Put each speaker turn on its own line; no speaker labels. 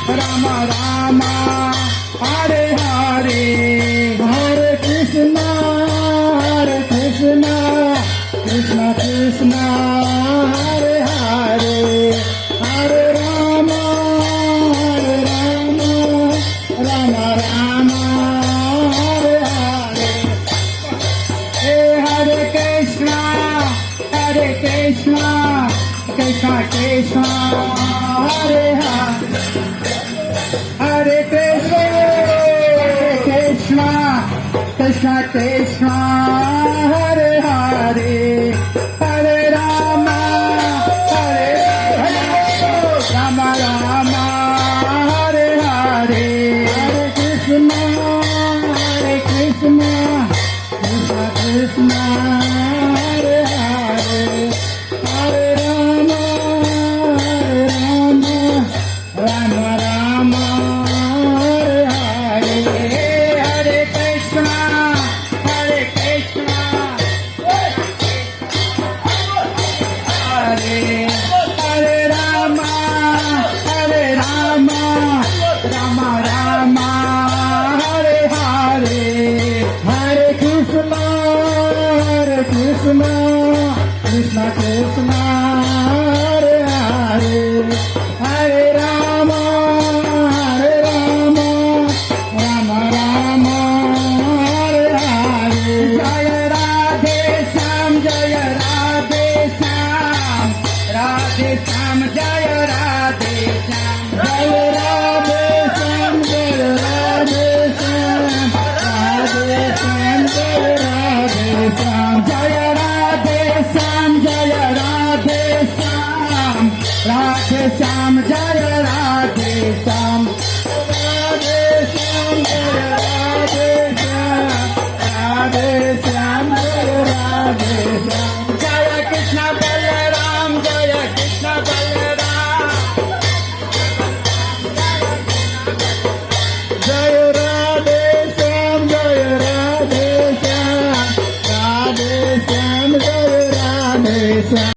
राम राम हरे हरे हरे कृष्ण कृष्ण कृष्ण हरे हरे हरे राम राम राम हरे हरे हे हरे कृष्ण कृष्ण कृष्ण हरे हरे हरे कृष्ण कृष्ण हरे हरे हरे राम राम हरे हरे हरे कृष्ण कृष्ण कृष्ण हरे हरे हरे राम राम हरे हरे हरे कृष्ण हरे हरे राम राम हरे हरे हरे कृष्ण कृष्ण हरे हरे हरे राम राम हरे हरे जय राधे श्याम जय राधे श्याम जय राधे श्याम जय राधे श्याम जय राधे श्याम जय राधे श्याम जय राधे श्याम जय राधे श्याम जय राधे श्याम